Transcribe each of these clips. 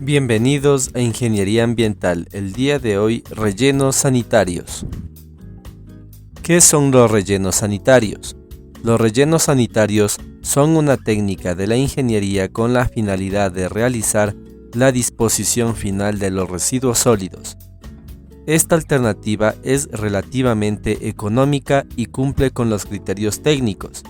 Bienvenidos a Ingeniería Ambiental. El día de hoy, rellenos sanitarios. ¿Qué son los rellenos sanitarios? Los rellenos sanitarios son una técnica de la ingeniería con la finalidad de realizar la disposición final de los residuos sólidos. Esta alternativa es relativamente económica y cumple con los criterios técnicos.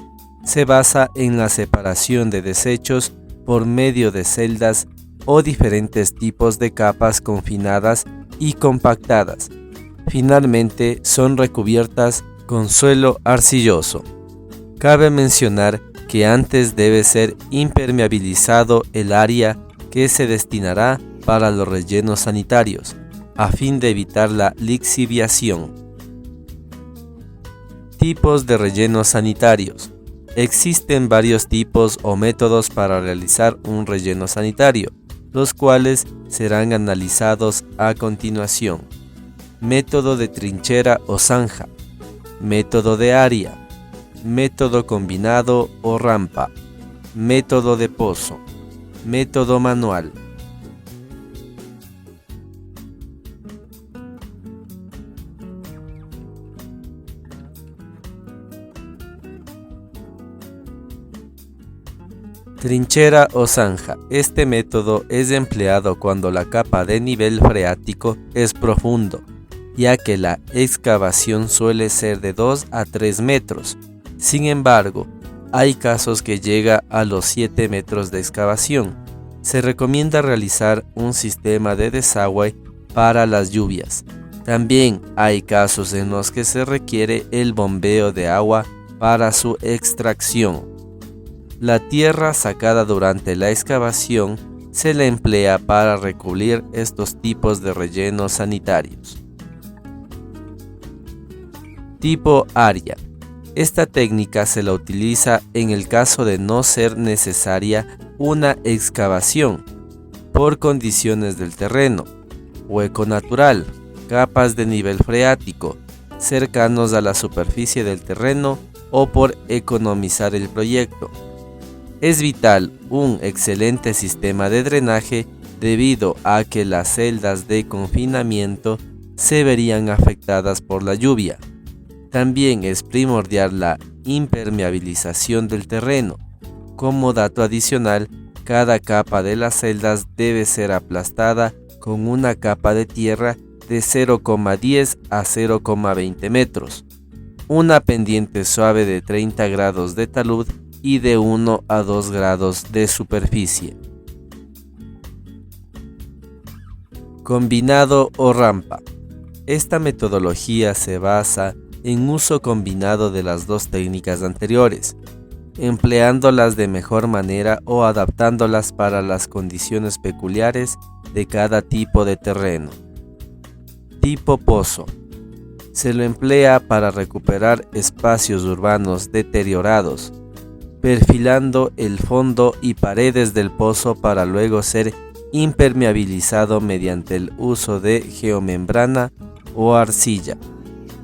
Se basa en la separación de desechos por medio de celdas o diferentes tipos de capas confinadas y compactadas. Finalmente, son recubiertas con suelo arcilloso. Cabe mencionar que antes debe ser impermeabilizado el área que se destinará para los rellenos sanitarios, a fin de evitar la lixiviación. Tipos de rellenos sanitarios. Existen varios tipos o métodos para realizar un relleno sanitario, los cuales serán analizados a continuación. Método de trinchera o zanja, método de área, método combinado o rampa, método de pozo, método manual. Trinchera o zanja. Este método es empleado cuando la capa de nivel freático es profundo, ya que la excavación suele ser de 2 a 3 metros. Sin embargo, hay casos que llega a los 7 metros de excavación. Se recomienda realizar un sistema de desagüe para las lluvias. También hay casos en los que se requiere el bombeo de agua para su extracción. La tierra sacada durante la excavación se la emplea para recubrir estos tipos de rellenos sanitarios. Tipo área. Esta técnica se la utiliza en el caso de no ser necesaria una excavación por condiciones del terreno, hueco natural, capas de nivel freático cercanos a la superficie del terreno o por economizar el proyecto. Es vital un excelente sistema de drenaje debido a que las celdas de confinamiento se verían afectadas por la lluvia. También es primordial la impermeabilización del terreno. Como dato adicional, cada capa de las celdas debe ser aplastada con una capa de tierra de 0,10 a 0,20 metros, una pendiente suave de 30 grados de talud y de 1 a 2 grados de superficie. Combinado o rampa. Esta metodología se basa en uso combinado de las dos técnicas anteriores, empleándolas de mejor manera o adaptándolas para las condiciones peculiares de cada tipo de terreno. Tipo pozo. Se lo emplea para recuperar espacios urbanos deteriorados, perfilando el fondo y paredes del pozo para luego ser impermeabilizado mediante el uso de geomembrana o arcilla.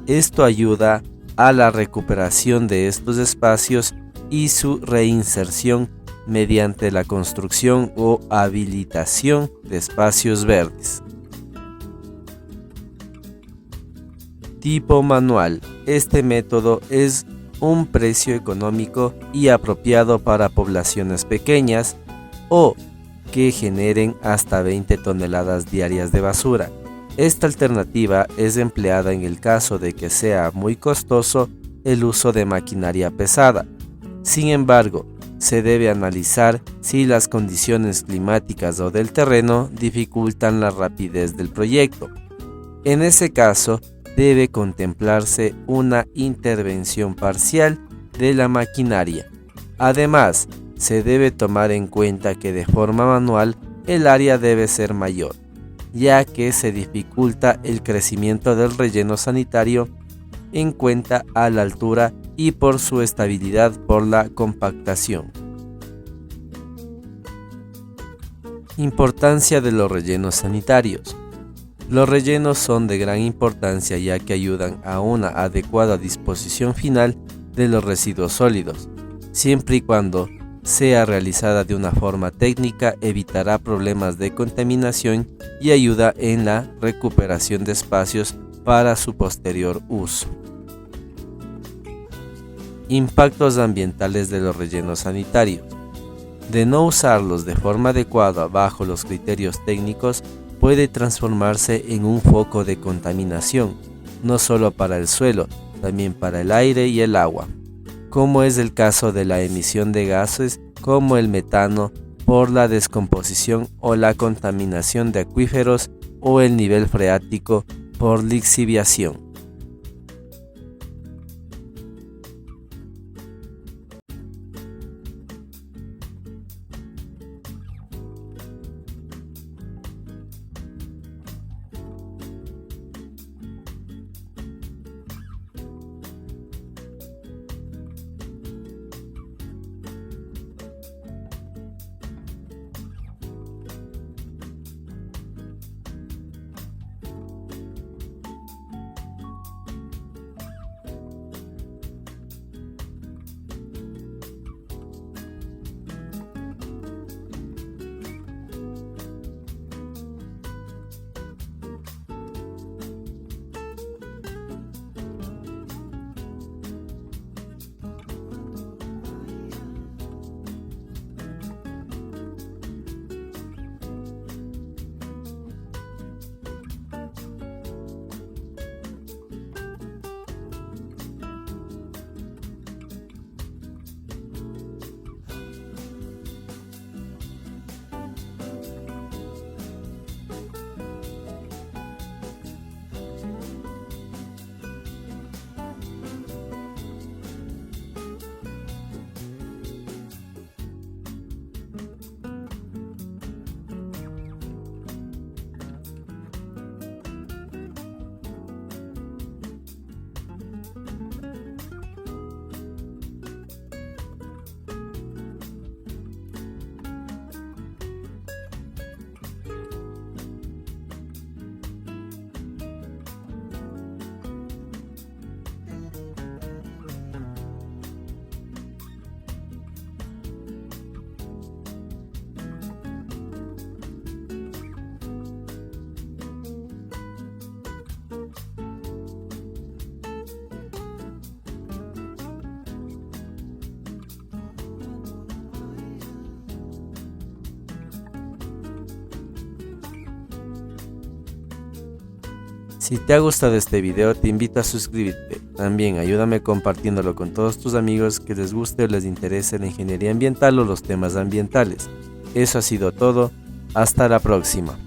Esto ayuda a la recuperación de estos espacios y su reinserción mediante la construcción o habilitación de espacios verdes. Tipo manual. Este método es un precio económico y apropiado para poblaciones pequeñas o que generen hasta 20 toneladas diarias de basura. Esta alternativa es empleada en el caso de que sea muy costoso el uso de maquinaria pesada. Sin embargo, se debe analizar si las condiciones climáticas o del terreno dificultan la rapidez del proyecto. En ese caso, debe contemplarse una intervención parcial de la maquinaria. Además, se debe tomar en cuenta que de forma manual el área debe ser mayor, ya que se dificulta el crecimiento del relleno sanitario en cuenta a la altura y por su estabilidad por la compactación. Importancia de los rellenos sanitarios. Los rellenos son de gran importancia ya que ayudan a una adecuada disposición final de los residuos sólidos, siempre y cuando sea realizada de una forma técnica, evitará problemas de contaminación y ayuda en la recuperación de espacios para su posterior uso. Impactos ambientales de los rellenos sanitarios. De no usarlos de forma adecuada bajo los criterios técnicos, puede transformarse en un foco de contaminación, no solo para el suelo, también para el aire y el agua, como es el caso de la emisión de gases como el metano por la descomposición o la contaminación de acuíferos o el nivel freático por lixiviación. Si te ha gustado este video, te invito a suscribirte. También ayúdame compartiéndolo con todos tus amigos que les guste o les interese la ingeniería ambiental o los temas ambientales. Eso ha sido todo. Hasta la próxima.